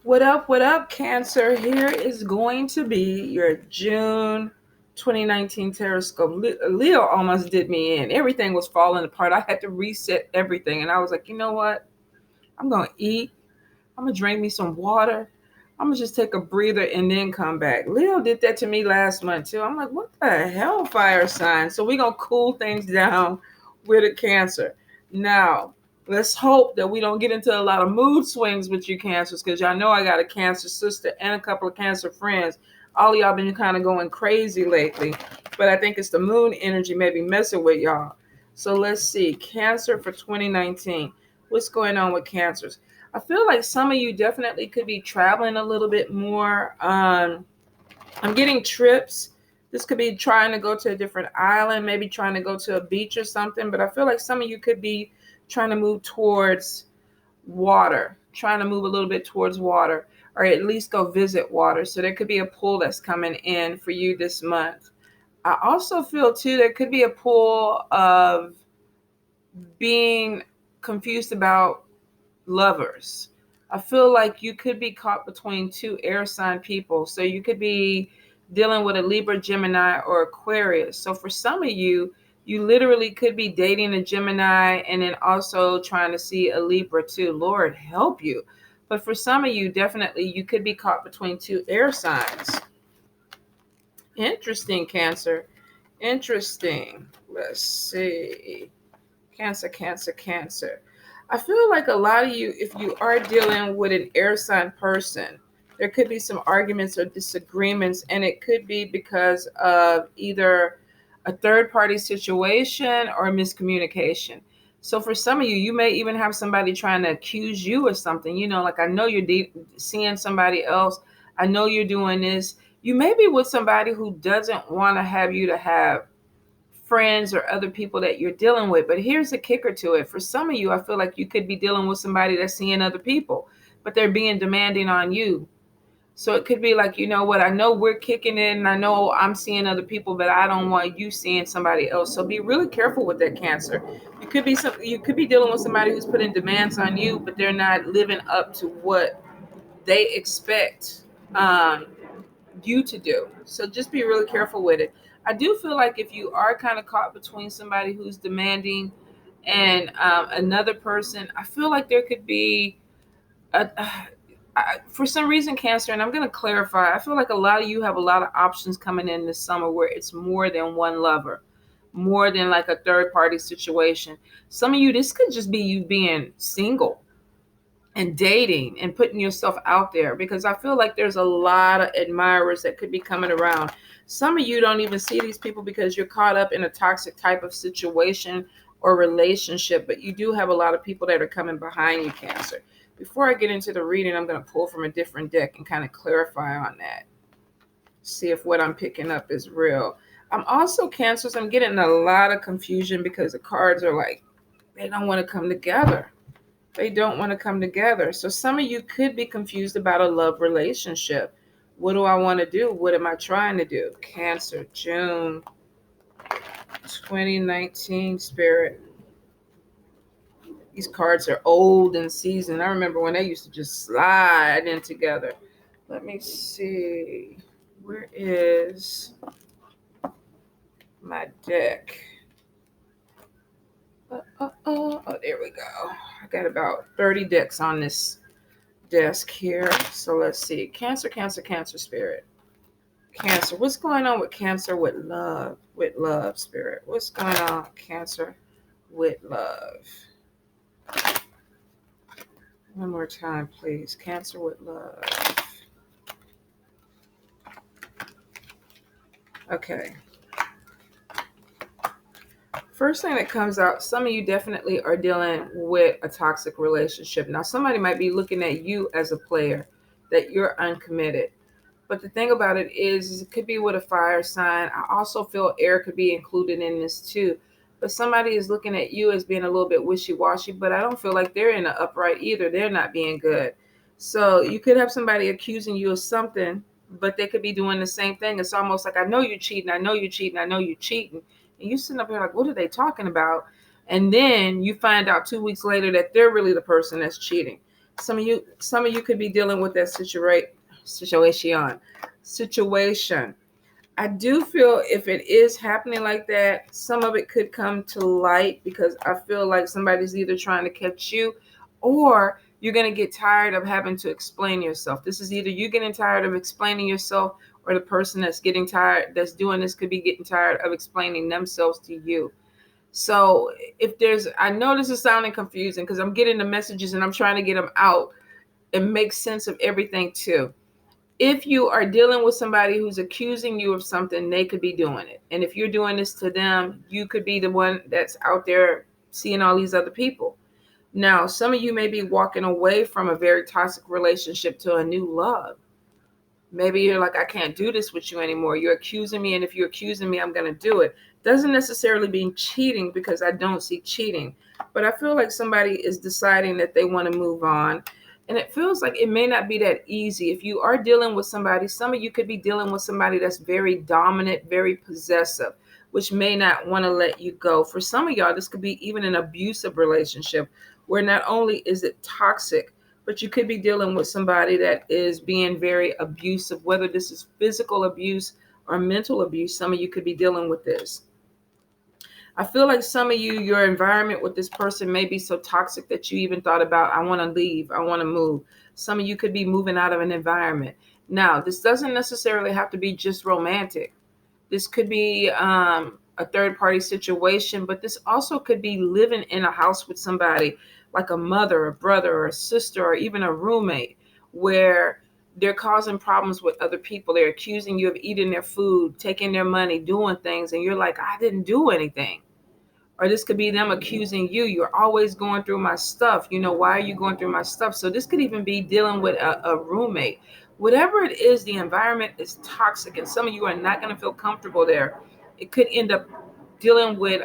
What up, Cancer? Here is going to be your June 2019 Teroscope. Leo almost did me in. Everything was falling apart. I had to reset everything. And I was like, you know what? I'm going to eat. I'm going to drink me some water. I'm going to just take a breather and then come back. Leo did that to me last month, too. I'm like, what the hell, fire sign? So we're going to cool things down with a Cancer. Now, let's hope that we don't get into a lot of mood swings with you Cancers, because y'all know I got a Cancer sister and a couple of Cancer friends. All of y'all been kind of going crazy lately, but I think it's the moon energy maybe messing with y'all. So let's see. Cancer for 2019. What's going on with Cancers? I feel like some of you definitely could be traveling a little bit more. I'm getting trips. This could be trying to go to a different island, maybe trying to go to a beach or something. But I feel like some of you could be trying to move towards water, trying to move a little bit towards water, or at least go visit water. So there could be a pull that's coming in for you this month. I also feel too there could be a pull of being confused about lovers. I feel like you could be caught between two air sign people. So you could be dealing with a Libra, Gemini, or Aquarius. So for some of you, you literally could be dating a Gemini and then also trying to see a Libra too. Lord help you. But for some of you, definitely you could be caught between two air signs. Interesting, Cancer. Interesting. Let's see. Cancer, Cancer, Cancer. I feel like a lot of you, if you are dealing with an air sign person, there could be some arguments or disagreements, and it could be because of either a third party situation or miscommunication. So for some of you, you may even have somebody trying to accuse you of something. You know, like I know you're seeing somebody else. I know you're doing this. You may be with somebody who doesn't want to have you to have friends or other people that you're dealing with. But here's the kicker to it. For some of you, I feel like you could be dealing with somebody that's seeing other people, but they're being demanding on you. So it could be like, you know what, I know we're kicking in and I know I'm seeing other people, but I don't want you seeing somebody else. So be really careful with that, Cancer. You could be dealing with somebody who's putting demands on you, but they're not living up to what they expect um, you to do. So just be really careful with it. I do feel like if you are kind of caught between somebody who's demanding and another person, I feel like there could be for some reason, Cancer, and I'm going to clarify, I feel like a lot of you have a lot of options coming in this summer where it's more than one lover, more than like a third party situation. Some of you, this could just be you being single and dating and putting yourself out there, because I feel like there's a lot of admirers that could be coming around. Some of you don't even see these people because you're caught up in a toxic type of situation or relationship, but you do have a lot of people that are coming behind you, Cancer. Before I get into the reading, I'm going to pull from a different deck and kind of clarify on that. See if what I'm picking up is real. I'm also, Cancers, I'm getting a lot of confusion because the cards are like, they don't want to come together. They don't want to come together. So some of you could be confused about a love relationship. What do I want to do? What am I trying to do? Cancer, June 2019, Spirit. These cards are old and seasoned. I remember when they used to just slide in together. Let me see. Where is my deck? Oh, there we go. I got about 30 decks on this desk here. So let's see. Cancer, Cancer, Cancer, Spirit. Cancer. What's going on with Cancer with love? With love, Spirit. What's going on, Cancer, with love? One more time, please. Cancer with love. Okay. First thing that comes out, some of you definitely are dealing with a toxic relationship. Now, somebody might be looking at you as a player, that you're uncommitted. But the thing about it is it could be with a fire sign. I also feel air could be included in this too. But somebody is looking at you as being a little bit wishy-washy, but I don't feel like they're in the upright either. They're not being good. So you could have somebody accusing you of something, but they could be doing the same thing. It's almost like, I know you're cheating, I know you're cheating, I know you're cheating. And you sitting up here like, what are they talking about? And then you find out 2 weeks later that they're really the person that's cheating. Some of you could be dealing with that situation. I do feel if it is happening like that, some of it could come to light because I feel like somebody's either trying to catch you or you're going to get tired of having to explain yourself. This is either you getting tired of explaining yourself or the person that's doing this could be getting tired of explaining themselves to you. So I know this is sounding confusing because I'm getting the messages and I'm trying to get them out and make sense of everything too. If you are dealing with somebody who's accusing you of something, they could be doing it. And if you're doing this to them, you could be the one that's out there seeing all these other people. Now, some of you may be walking away from a very toxic relationship to a new love. Maybe you're like, I can't do this with you anymore. You're accusing me, and if you're accusing me, I'm going to do it. Doesn't necessarily mean cheating because I don't see cheating. But I feel like somebody is deciding that they want to move on. And it feels like it may not be that easy. If you are dealing with somebody, some of you could be dealing with somebody that's very dominant, very possessive, which may not want to let you go. For some of y'all, this could be even an abusive relationship where not only is it toxic, but you could be dealing with somebody that is being very abusive, whether this is physical abuse or mental abuse. Some of you could be dealing with this. I feel like some of you, your environment with this person may be so toxic that you even thought about, I want to leave, I want to move. Some of you could be moving out of an environment. Now, this doesn't necessarily have to be just romantic. This could be a third party situation, but this also could be living in a house with somebody like a mother, a brother, or a sister, or even a roommate, where they're causing problems with other people. They're accusing you of eating their food, taking their money, doing things, and you're like, I didn't do anything. Or this could be them accusing you. You're always going through my stuff. Why are you going through my stuff? So this could even be dealing with a roommate. Whatever it is, the environment is toxic, and some of you are not going to feel comfortable there. It could end up dealing with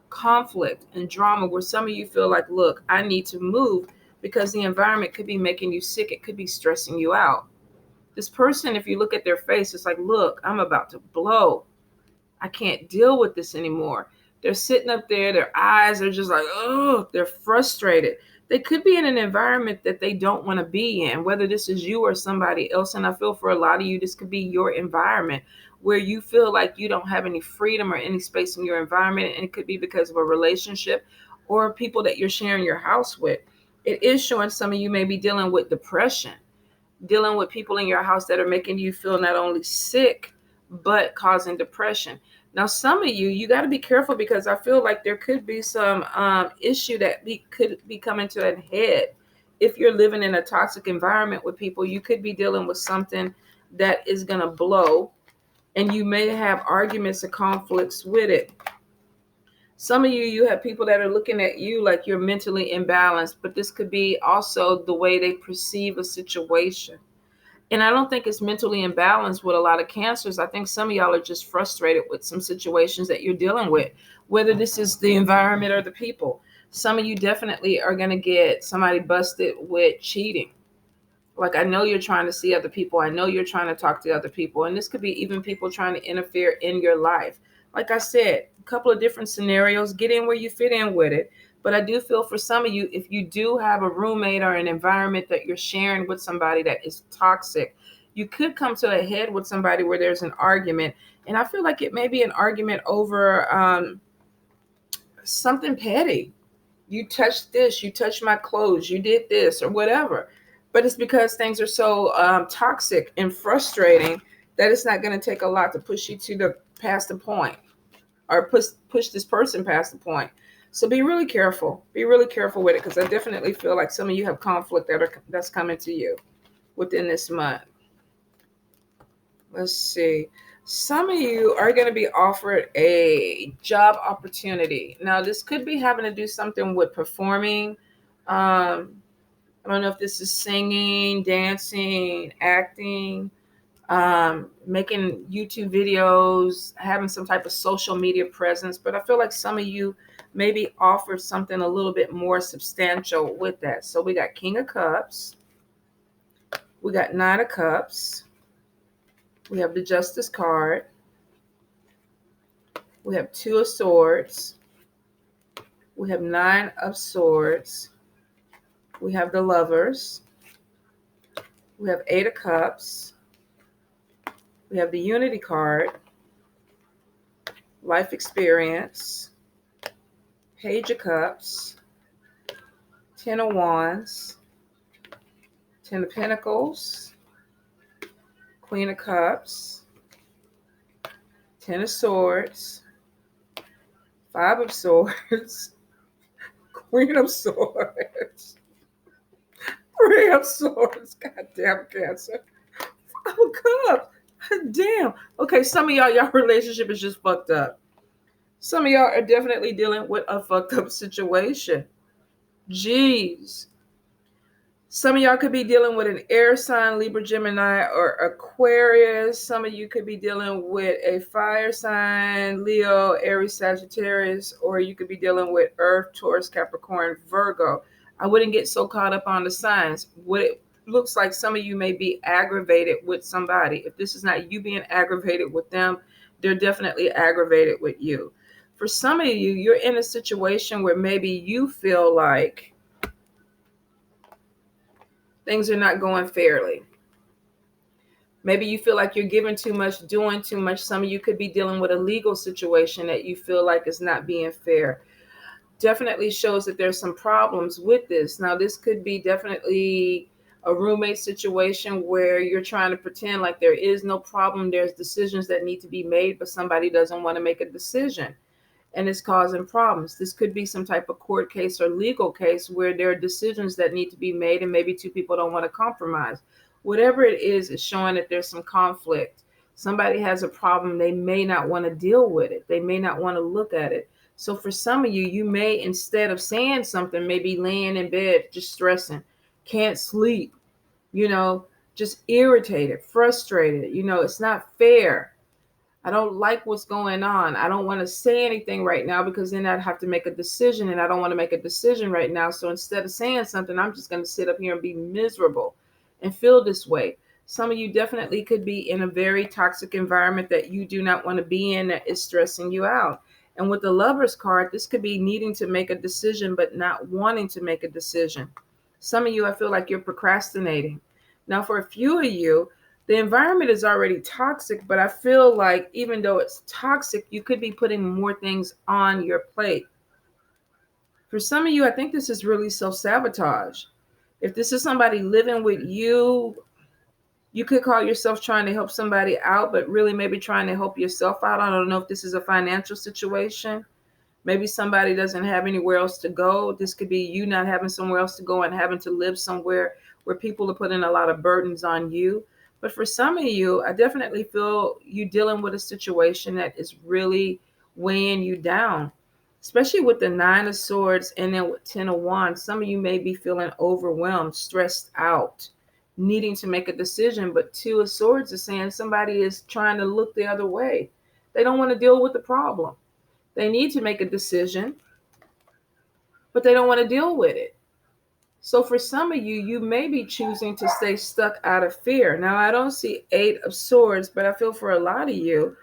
conflict and drama where some of you feel like, look, I need to move because the environment could be making you sick. It could be stressing you out. This person, if you look at their face, it's like, look, I'm about to blow. I can't deal with this anymore. They're sitting up there, their eyes are just like, oh, they're frustrated. They could be in an environment that they don't want to be in, whether this is you or somebody else. And I feel for a lot of you, this could be your environment where you feel like you don't have any freedom or any space in your environment. And it could be because of a relationship or people that you're sharing your house with. It is showing some of you may be dealing with depression, dealing with people in your house that are making you feel not only sick, but causing depression. Now, some of you got to be careful because I feel like there could be some issue that could be coming to a head. If you're living in a toxic environment with people, you could be dealing with something that is going to blow, and you may have arguments or conflicts with it. Some of you have people that are looking at you like you're mentally imbalanced, but this could be also the way they perceive a situation. And I don't think it's mentally imbalanced with a lot of cancers. I think some of y'all are just frustrated with some situations that you're dealing with, whether this is the environment or the people. Some of you definitely are going to get somebody busted with cheating. Like, I know you're trying to see other people. I know you're trying to talk to other people. And this could be even people trying to interfere in your life. Like I said, a couple of different scenarios. Get in where you fit in with it. But I do feel for some of you, if you do have a roommate or an environment that you're sharing with somebody that is toxic, you could come to a head with somebody where there's an argument. And I feel like it may be an argument over something petty. You touched this, you touched my clothes, you did this or whatever. But it's because things are so toxic and frustrating that it's not going to take a lot to push you to the past the point or push this person past the point. So be really careful. Be really careful with it because I definitely feel like some of you have conflict that's coming to you within this month. Let's see. Some of you are going to be offered a job opportunity. Now, this could be having to do something with performing. I don't know if this is singing, dancing, acting, making YouTube videos, having some type of social media presence. But I feel like some of you maybe offer something a little bit more substantial with that. So we got King of Cups. We got Nine of Cups. We have the Justice card. We have Two of Swords. We have Nine of Swords. We have the Lovers. We have Eight of Cups. We have the Unity card. Life Experience. Page of Cups. Ten of Wands. Ten of Pentacles. Queen of Cups. Ten of Swords. Five of Swords. Queen of Swords. Three of Swords. Goddamn Cancer. Five of Cups. Damn. Okay, some of y'all relationship is just fucked up. Some of y'all are definitely dealing with a fucked up situation. Jeez. Some of y'all could be dealing with an air sign, Libra, Gemini, or Aquarius. Some of you could be dealing with a fire sign, Leo, Aries, Sagittarius, or you could be dealing with Earth, Taurus, Capricorn, Virgo. I wouldn't get so caught up on the signs. What it looks like, some of you may be aggravated with somebody. If this is not you being aggravated with them, they're definitely aggravated with you. For some of you, you're in a situation where maybe you feel like things are not going fairly. Maybe you feel like you're giving too much, doing too much. Some of you could be dealing with a legal situation that you feel like is not being fair. Definitely shows that there's some problems with this. Now, this could be definitely a roommate situation where you're trying to pretend like there is no problem. There's decisions that need to be made, but somebody doesn't want to make a decision, and it's causing problems. This could be some type of court case or legal case where there are decisions that need to be made and maybe two people don't want to compromise. Whatever it is, it's showing that there's some conflict. Somebody has a problem. They may not want to deal with it. They may not want to look at it. So for some of you, you may, instead of saying something, maybe laying in bed, just stressing, can't sleep, just irritated, frustrated. It's not fair. I don't like what's going on. I don't want to say anything right now because then I'd have to make a decision, and I don't want to make a decision right now. So instead of saying something, I'm just going to sit up here and be miserable and feel this way. Some of you definitely could be in a very toxic environment that you do not want to be in, that is stressing you out. And with the Lovers card, this could be needing to make a decision but not wanting to make a decision. Some of you, I feel like you're procrastinating. Now, for a few of you, the environment is already toxic, but I feel like even though it's toxic, you could be putting more things on your plate. For some of you, I think this is really self-sabotage. If this is somebody living with you, you could call yourself trying to help somebody out, but really maybe trying to help yourself out. I don't know if this is a financial situation. Maybe somebody doesn't have anywhere else to go. This could be you not having somewhere else to go and having to live somewhere where people are putting a lot of burdens on you. But for some of you, I definitely feel you dealing with a situation that is really weighing you down, especially with the Nine of Swords and then with Ten of Wands. Some of you may be feeling overwhelmed, stressed out, needing to make a decision. But Two of Swords is saying somebody is trying to look the other way. They don't want to deal with the problem. They need to make a decision, but they don't want to deal with it. So for some of you, you may be choosing to stay stuck out of fear. Now, I don't see Eight of Swords, but I feel for a lot of you,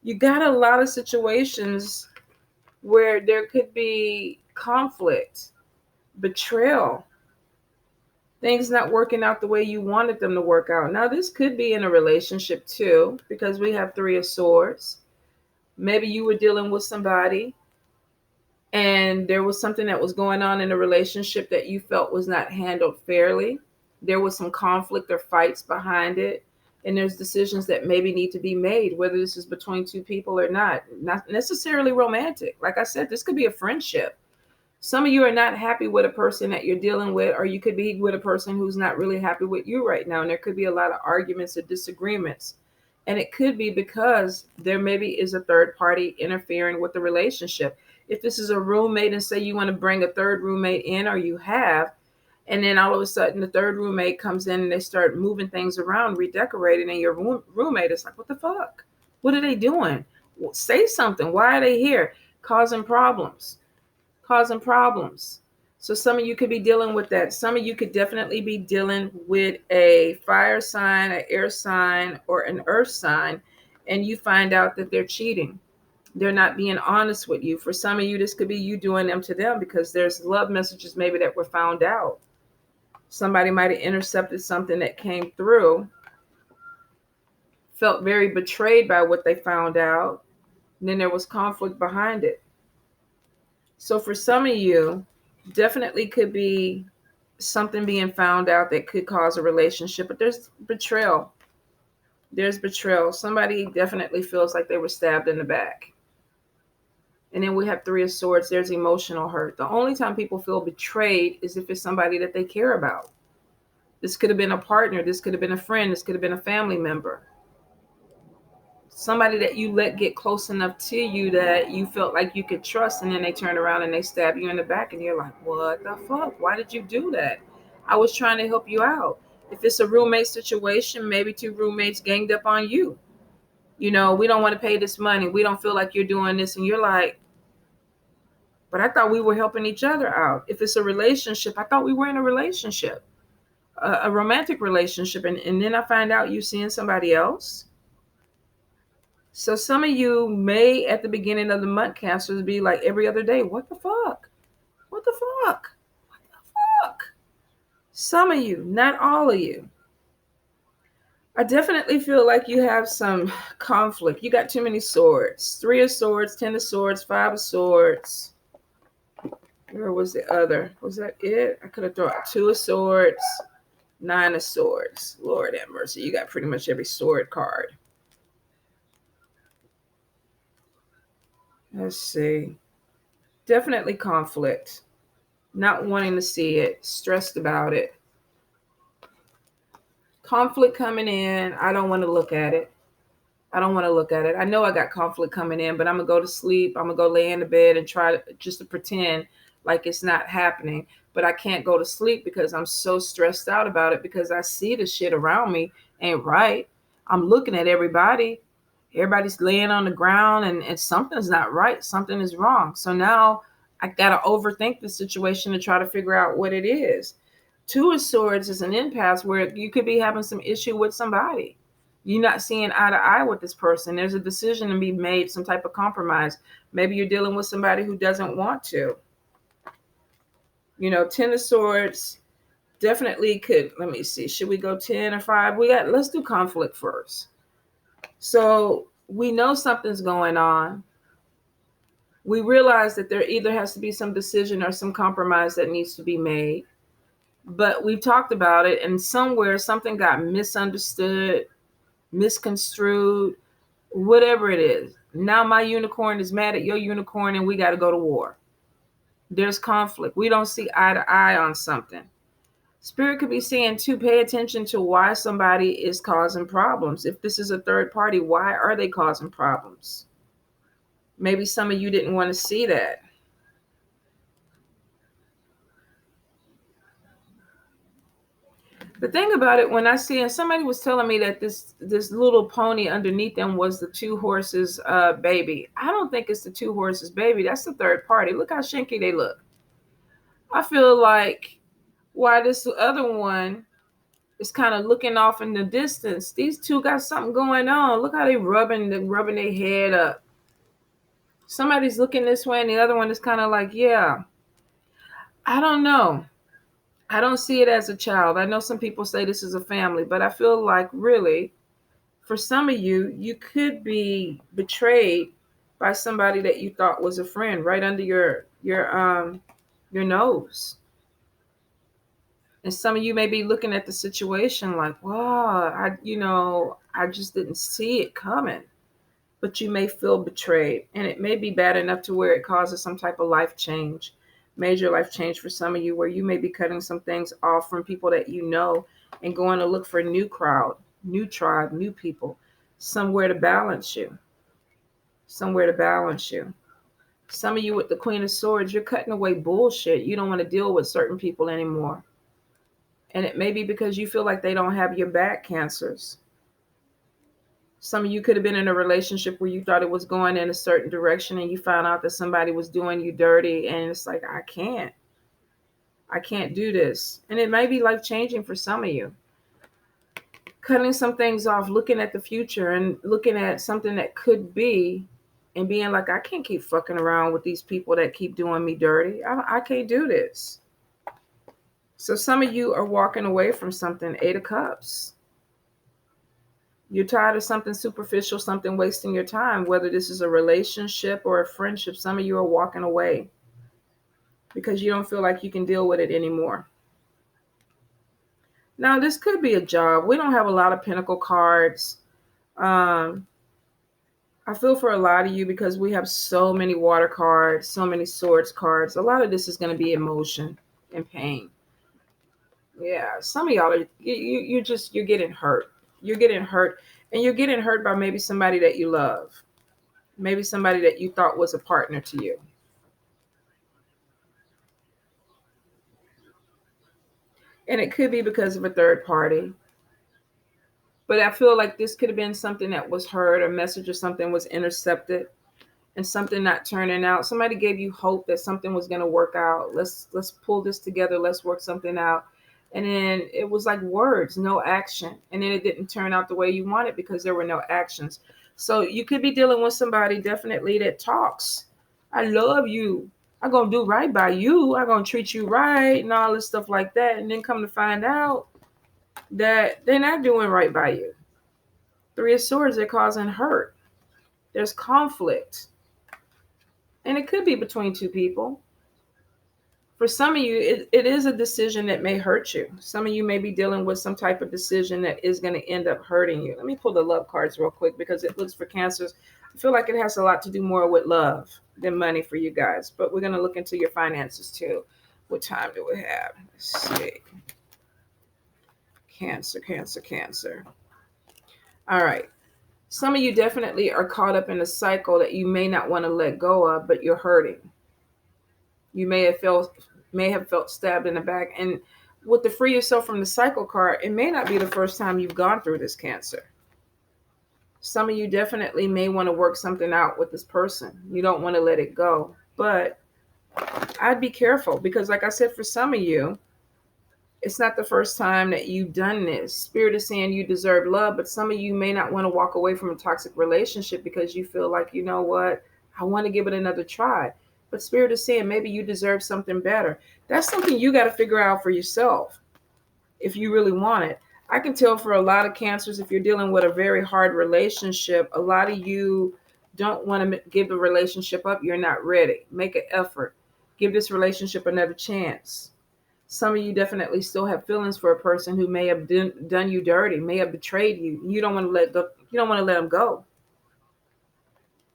you got a lot of situations where there could be conflict, betrayal, things not working out the way you wanted them to work out. Now, this could be in a relationship too, because we have Three of Swords. Maybe you were dealing with somebody and there was something that was going on in a relationship that you felt was not handled fairly. There was some conflict or fights behind it. And there's decisions that maybe need to be made, whether this is between two people or not necessarily romantic. Like I said, this could be a friendship. Some of you are not happy with a person that you're dealing with, or you could be with a person who's not really happy with you right now. And there could be a lot of arguments or disagreements. And it could be because there maybe is a third party interfering with the relationship. If this is a roommate and say you want to bring a third roommate in, or you have, and then all of a sudden the third roommate comes in and they start moving things around, redecorating, and your roommate is like, what the fuck? What are they doing? Say something. Why are they here? Causing problems. So some of you could be dealing with that. Some of you could definitely be dealing with a fire sign, an air sign, or an earth sign, and you find out that they're cheating. They're not being honest with you. For some of you, this could be you doing them to them because there's love messages maybe that were found out. Somebody might have intercepted something that came through, felt very betrayed by what they found out, and then there was conflict behind it. So for some of you, definitely could be something being found out that could cause a relationship, but there's betrayal. There's betrayal. Somebody definitely feels like they were stabbed in the back. And then we have Three of Swords. There's emotional hurt. The only time people feel betrayed is if it's somebody that they care about. This could have been a partner. This could have been a friend. This could have been a family member. Somebody that you let get close enough to you that you felt like you could trust, and then they turn around and they stab you in the back, and you're like, what the fuck? Why did you do that? I was trying to help you out. If it's a roommate situation, maybe two roommates ganged up on you. You know, we don't want to pay this money. We don't feel like you're doing this. And you're like, but I thought we were helping each other out. If it's a relationship, I thought we were in a relationship, a romantic relationship. And then I find out you seeing somebody else. So some of you may, at the beginning of the month, Cancers, be like every other day, what the fuck? What the fuck? What the fuck? Some of you, not all of you. I definitely feel like you have some conflict. You got too many swords. Three of Swords, 10 of Swords, 5 of Swords. Where was the other? Was that it? I could have thrown 2 of Swords, 9 of Swords. Lord have mercy. You got pretty much every sword card. Let's see. Definitely conflict. Not wanting to see it. Stressed about it. Conflict coming in. I don't want to look at it. I don't want to look at it. I know I got conflict coming in, but I'm going to go to sleep. I'm going to go lay in the bed and try to just to pretend like it's not happening. But I can't go to sleep because I'm so stressed out about it, because I see the shit around me ain't right. I'm looking at everybody. Everybody's laying on the ground, and something's not right. Something is wrong. So now I got to overthink the situation to try to figure out what it is. 2 of Swords is an impasse where you could be having some issue with somebody. You're not seeing eye to eye with this person. There's a decision to be made, some type of compromise. Maybe you're dealing with somebody who doesn't want to. You know, 10 of Swords definitely could. Let me see. Should we go 10 or 5? Let's do conflict first. So we know something's going on. We realize that there either has to be some decision or some compromise that needs to be made. But we've talked about it, and somewhere something got misunderstood, misconstrued, whatever it is. Now my unicorn is mad at your unicorn, and we got to go to war. There's conflict. We don't see eye to eye on something. Spirit could be saying too, pay attention to why somebody is causing problems. If this is a third party, why are they causing problems? Maybe some of you didn't want to see that. The thing about it, when I see, and somebody was telling me that this little pony underneath them was the 2 horses baby. I don't think it's the 2 horses baby. That's the third party. Look how shinky they look. I feel like why this other one is kind of looking off in the distance. These two got something going on. Look how they rubbing their head up. Somebody's looking this way, and the other one is kind of like, yeah. I don't know. I don't see it as a child. I know some people say this is a family, but I feel like really, for some of you, you could be betrayed by somebody that you thought was a friend right under your nose. And some of you may be looking at the situation like, wow, I just didn't see it coming. But you may feel betrayed, and it may be bad enough to where it causes some type of life change, major life change for some of you, where you may be cutting some things off from people that you know and going to look for a new crowd, new tribe, new people, somewhere to balance you, somewhere to balance you. Some of you with the Queen of Swords, you're cutting away bullshit. You don't want to deal with certain people anymore. And it may be because you feel like they don't have your back, Cancers. Some of you could have been in a relationship where you thought it was going in a certain direction, and you found out that somebody was doing you dirty, and it's like, I can't do this. And it may be life changing for some of you. Cutting some things off, looking at the future and looking at something that could be, and being like, I can't keep fucking around with these people that keep doing me dirty. I can't do this. So some of you are walking away from something. 8 of Cups. You're tired of something superficial, something wasting your time, whether this is a relationship or a friendship. Some of you are walking away because you don't feel like you can deal with it anymore. Now, this could be a job. We don't have a lot of Pentacle cards. Um, I feel for a lot of you because we have so many Water cards, so many Swords cards. A lot of this is going to be emotion and pain. Yeah, some of y'all are you're getting hurt. You're getting hurt, and you're getting hurt by maybe somebody that you love, maybe somebody that you thought was a partner to you. And it could be because of a third party. But I feel like this could have been something that was heard, a message or something was intercepted, and something not turning out. Somebody gave you hope that something was going to work out. Let's pull this together. Let's work something out. And then it was like words, no action. And then it didn't turn out the way you wanted because there were no actions. So you could be dealing with somebody definitely that talks. I love you. I'm going to do right by you. I'm going to treat you right and all this stuff like that. And then come to find out that they're not doing right by you. 3 of Swords, they're causing hurt. There's conflict. And it could be between two people. For some of you, it is a decision that may hurt you. Some of you may be dealing with some type of decision that is going to end up hurting you. Let me pull the love cards real quick because it looks for Cancers. I feel like it has a lot to do more with love than money for you guys. But we're going to look into your finances too. What time do we have? Let's see. Cancer, Cancer, Cancer. All right. Some of you definitely are caught up in a cycle that you may not want to let go of, but you're hurting. You may have felt stabbed in the back. And with the Free Yourself from the Cycle card, it may not be the first time you've gone through this, Cancer. Some of you definitely may want to work something out with this person. You don't want to let it go. But I'd be careful because, like I said, for some of you, it's not the first time that you've done this. Spirit is saying you deserve love, but some of you may not want to walk away from a toxic relationship because you feel like, you know what, I want to give it another try. But Spirit is saying maybe you deserve something better. That's something you got to figure out for yourself if you really want it. I can tell for a lot of Cancers, if you're dealing with a very hard relationship, a lot of you don't want to give the relationship up. You're not ready. Make an effort. Give this relationship another chance. Some of you definitely still have feelings for a person who may have done you dirty, may have betrayed you. You don't want to let go. You don't want to let them go.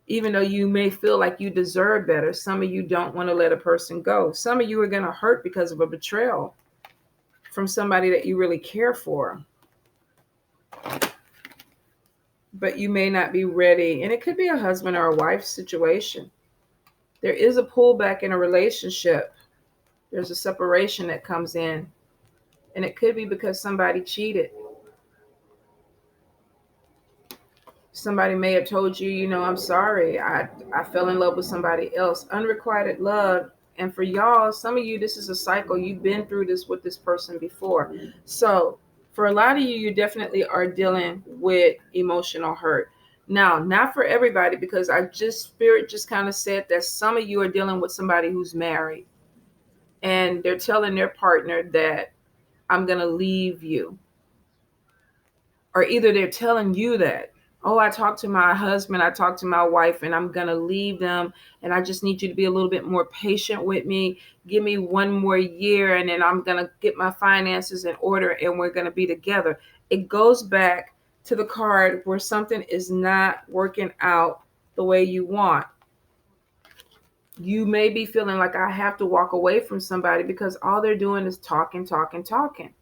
Even though you may feel like you deserve better, some of you don't want to let a person go. Some of you are going to hurt because of a betrayal from somebody that you really care for. But you may not be ready. And it could be a husband or a wife situation. There is a pullback in a relationship. There's a separation that comes in. And it could be because somebody cheated. Somebody may have told you, you know, I'm sorry, I fell in love with somebody else. Unrequited love. And for y'all, some of you, this is a cycle. You've been through this with this person before. So for a lot of you, you definitely are dealing with emotional hurt. Now, not for everybody, because Spirit just kind of said that some of you are dealing with somebody who's married. And they're telling their partner that I'm going to leave you. Or either they're telling you that, oh, I talked to my husband, I talked to my wife, and I'm going to leave them. And I just need you to be a little bit more patient with me. Give me 1 more year, and then I'm going to get my finances in order, and we're going to be together. It goes back to the card where something is not working out the way you want. You may be feeling like I have to walk away from somebody because all they're doing is talking, talking, talking.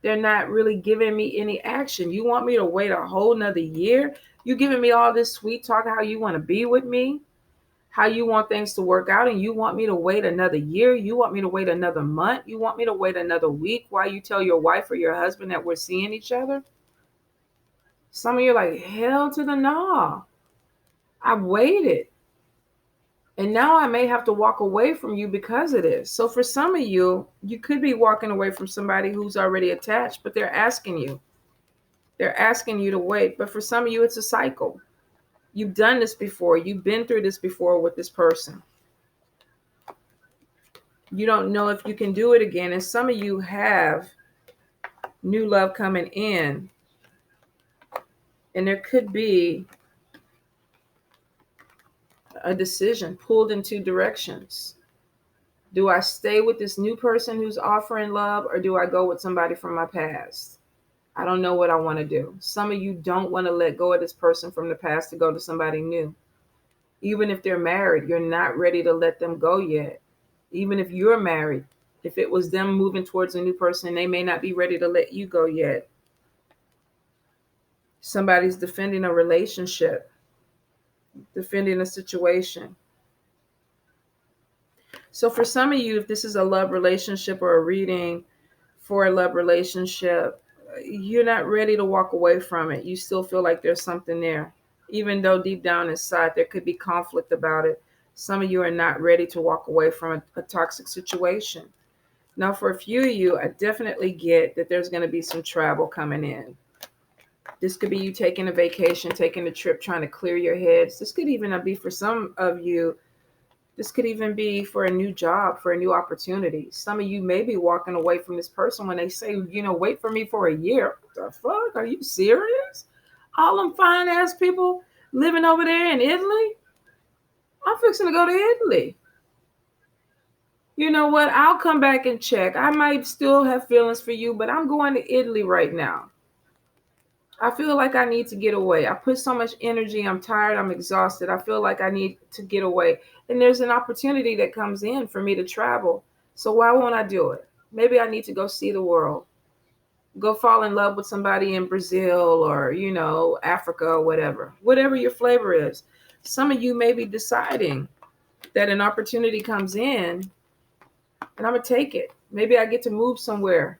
They're not really giving me any action. You want me to wait a whole nother year? You giving me all this sweet talk, how you want to be with me, how you want things to work out, and you want me to wait another year? You want me to wait another month? You want me to wait another week while you tell your wife or your husband that we're seeing each other? Some of you are like, hell to the no. I waited. And now I may have to walk away from you because of this. So for some of you, you could be walking away from somebody who's already attached, but they're asking you. They're asking you to wait. But for some of you, it's a cycle. You've done this before. You've been through this before with this person. You don't know if you can do it again. And some of you have new love coming in, and there could be a decision pulled in two directions. Do I stay with this new person who's offering love, or do I go with somebody from my past? I don't know what I want to do. Some of you don't want to let go of this person from the past to go to somebody new. Even if they're married, you're not ready to let them go yet. Even if you're married, if it was them moving towards a new person, they may not be ready to let you go yet. Somebody's defending a relationship, defending a situation. So for some of you, if this is a love relationship or a reading for a love relationship, you're not ready to walk away from it. You still feel like there's something there. Even though deep down inside there could be conflict about it, some of you are not ready to walk away from a toxic situation. Now, for a few of you, I definitely get that there's going to be some travel coming in. This could be you taking a vacation, taking a trip, trying to clear your heads. This could even be for some of you. This could even be for a new job, for a new opportunity. Some of you may be walking away from this person when they say, wait for me for a year. What the fuck? Are you serious? All them fine ass people living over there in Italy? I'm fixing to go to Italy. You know what? I'll come back and check. I might still have feelings for you, but I'm going to Italy right now. I feel like I need to get away. I put so much energy. I'm tired. I'm exhausted. I feel like I need to get away. And there's an opportunity that comes in for me to travel. So why won't I do it? Maybe I need to go see the world. Go fall in love with somebody in Brazil or, Africa or whatever. Whatever your flavor is. Some of you may be deciding that an opportunity comes in and I'm going to take it. Maybe I get to move somewhere.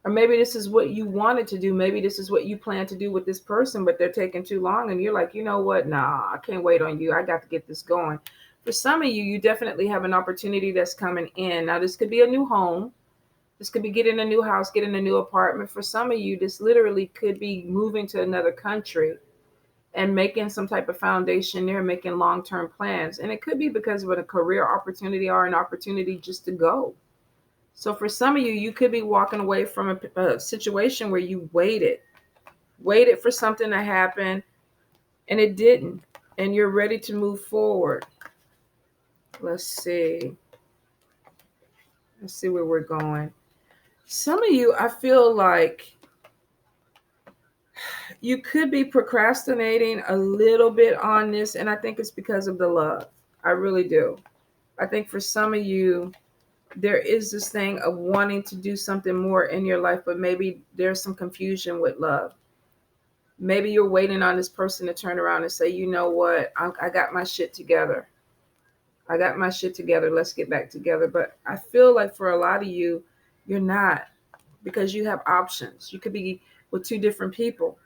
Or maybe this is what you wanted to do. Maybe this is what you plan to do with this person, but they're taking too long. And you're like, you know what? Nah, I can't wait on you. I got to get this going. For some of you, you definitely have an opportunity that's coming in. Now, this could be a new home. This could be getting a new house, getting a new apartment. For some of you, this literally could be moving to another country and making some type of foundation there, making long-term plans. And it could be because of a career opportunity or an opportunity just to go. So for some of you, you could be walking away from a situation where you waited for something to happen and it didn't. And you're ready to move forward. Let's see. Let's see where we're going. Some of you, I feel like you could be procrastinating a little bit on this. And I think it's because of the love. I really do. I think for some of you, there is this thing of wanting to do something more in your life, but maybe there's some confusion with love. Maybe you're waiting on this person to turn around and say, you know what, I got my shit together. I got my shit together. Let's get back together. But I feel like for a lot of you, you're not, because you have options. You could be with two different people.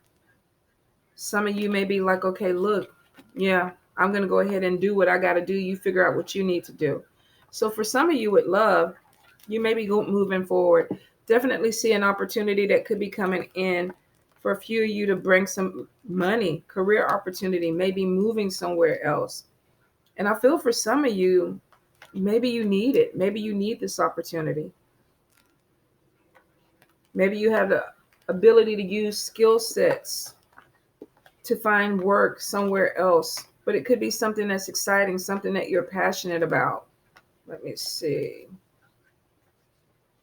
Some of you may be like, okay, look, yeah, I'm going to go ahead and do what I got to do. You figure out what you need to do. So for some of you with love, you may be moving forward. Definitely see an opportunity that could be coming in for a few of you to bring some money, career opportunity, maybe moving somewhere else. And I feel for some of you, maybe you need it. Maybe you need this opportunity. Maybe you have the ability to use skill sets to find work somewhere else, but it could be something that's exciting, something that you're passionate about. Let me see.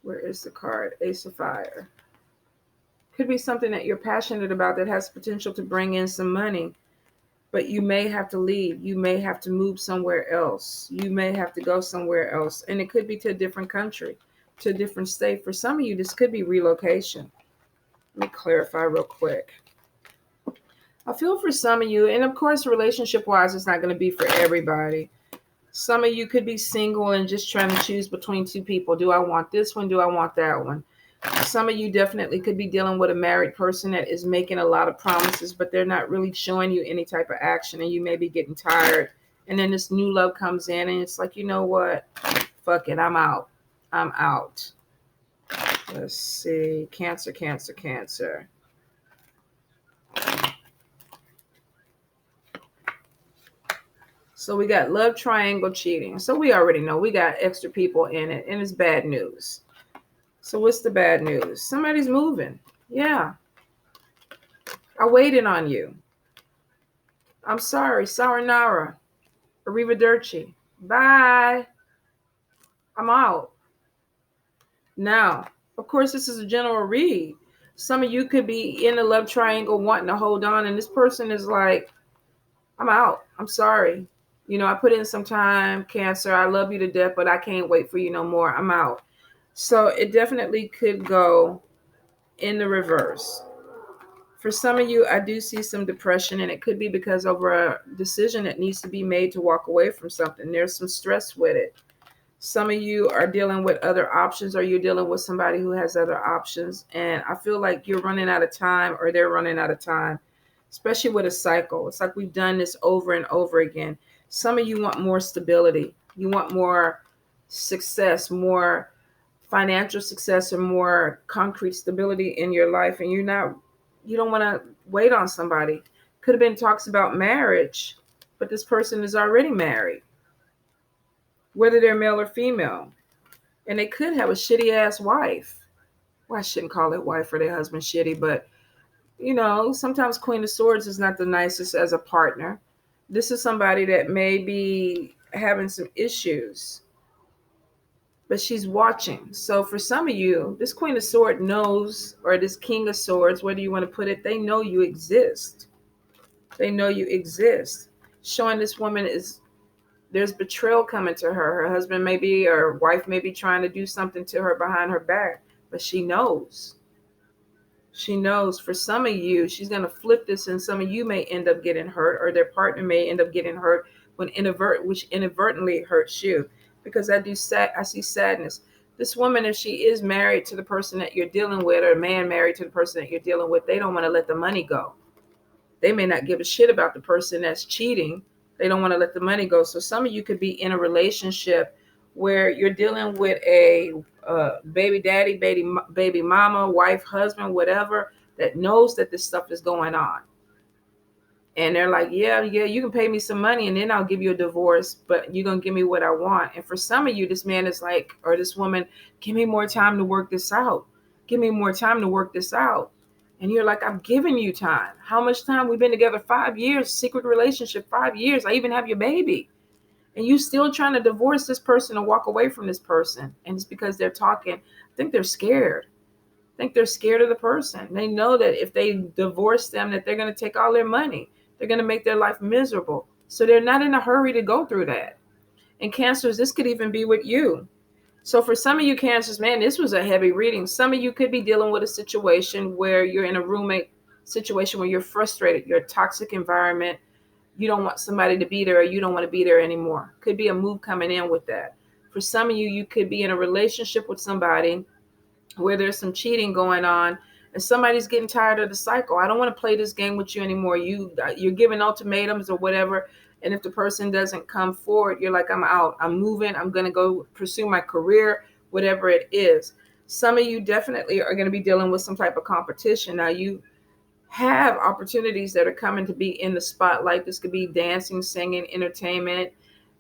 Where is the card? Ace of Fire. Could be something that you're passionate about that has potential to bring in some money, but you may have to leave. You may have to move somewhere else. You may have to go somewhere else. And it could be to a different country, to a different state. For some of you, this could be relocation. Let me clarify real quick. I feel for some of you, and of course, relationship-wise, it's not going to be for everybody. Some of you could be single and just trying to choose between two people. Do I want this one? Do I want that one? Some of you definitely could be dealing with a married person that is making a lot of promises, but they're not really showing you any type of action, and you may be getting tired. And then this new love comes in, and it's like, you know what? Fuck it. I'm out. I'm out. Let's see. Cancer, Cancer, Cancer. So we got love triangle cheating. So we already know we got extra people in it, and it's bad news. So what's the bad news? Somebody's moving. Yeah, I waited on you. I'm sorry, Saranara, arrivederci. Bye. I'm out. Now, of course, this is a general read. Some of you could be in a love triangle wanting to hold on, and this person is like, I'm out. I'm sorry. I put in some time, Cancer. I love you to death, but I can't wait for you no more. I'm out. So it definitely could go in the reverse. For some of you, I do see some depression, and it could be because over a decision that needs to be made to walk away from something. There's some stress with it. Some of you are dealing with other options, or you're dealing with somebody who has other options. And I feel like you're running out of time, or they're running out of time, especially with a cycle. It's like we've done this over and over again. Some of you want more stability. You want more success, more financial success, or more concrete stability in your life. And you don't want to wait on somebody. Could have been talks about marriage, but this person is already married, whether they're male or female. And they could have a shitty ass wife. Well, I shouldn't call it wife or their husband shitty, but sometimes Queen of Swords is not the nicest as a partner. This is somebody that may be having some issues, but she's watching. So for some of you, this Queen of Swords knows, or this King of Swords, whether you want to put it, they know you exist. They know you exist. Showing this woman there's betrayal coming to her. Her husband may be, or wife may be trying to do something to her behind her back, but she knows. She knows. For some of you, she's going to flip this, and some of you may end up getting hurt, or their partner may end up getting hurt which inadvertently hurts you. Because I see sadness. This woman, if she is married to the person that you're dealing with, or a man married to the person that you're dealing with, they don't want to let the money go. They may not give a shit about the person that's cheating. They don't want to let the money go. So some of you could be in a relationship where you're dealing with a baby daddy, baby mama, wife, husband, whatever, that knows that this stuff is going on. And they're like, yeah, you can pay me some money and then I'll give you a divorce, but you're going to give me what I want. And for some of you, this man is like, or this woman, give me more time to work this out. Give me more time to work this out. And you're like, I'm giving you time. How much time? We've been together 5 years, secret relationship, 5 years. I even have your baby. And you still trying to divorce this person or walk away from this person. And it's because they're talking. I think they're scared. I think they're scared of the person. They know that if they divorce them, that they're going to take all their money. They're going to make their life miserable. So they're not in a hurry to go through that. And Cancers, this could even be with you. So for some of you Cancers, man, this was a heavy reading. Some of you could be dealing with a situation where you're in a roommate situation where you're frustrated. You're a toxic environment. You don't want somebody to be there, or you don't want to be there anymore. Could be a move coming in with that. For some of you, you could be in a relationship with somebody where there's some cheating going on, and somebody's getting tired of the cycle. I don't want to play this game with you anymore. You're giving ultimatums or whatever. And if the person doesn't come forward, you're like, I'm out. I'm moving. I'm going to go pursue my career, whatever it is. Some of you definitely are going to be dealing with some type of competition. Now, you have opportunities that are coming to be in the spotlight. This could be dancing, singing, entertainment,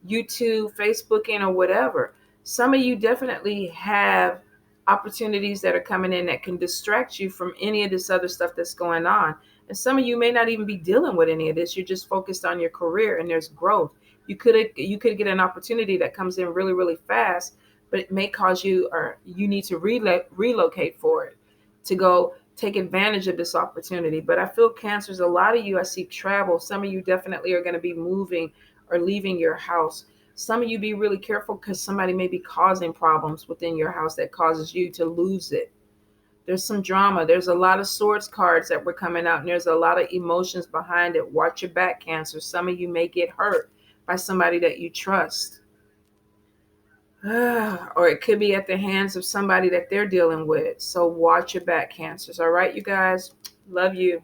YouTube, Facebooking, or whatever. Some of you definitely have opportunities that are coming in that can distract you from any of this other stuff that's going on. And some of you may not even be dealing with any of this. You're just focused on your career, and there's growth. You could get an opportunity that comes in really, really fast, but it may cause you, or you need to relocate for it to go take advantage of this opportunity. But I feel Cancers, a lot of you, I see travel. Some of you definitely are going to be moving or leaving your house. Some of you be really careful because somebody may be causing problems within your house that causes you to lose it. There's some drama. There's a lot of swords cards that were coming out, and there's a lot of emotions behind it. Watch your back, Cancer. Some of you may get hurt by somebody that you trust. Or it could be at the hands of somebody that they're dealing with. So watch your back, Cancers. All right, you guys. Love you.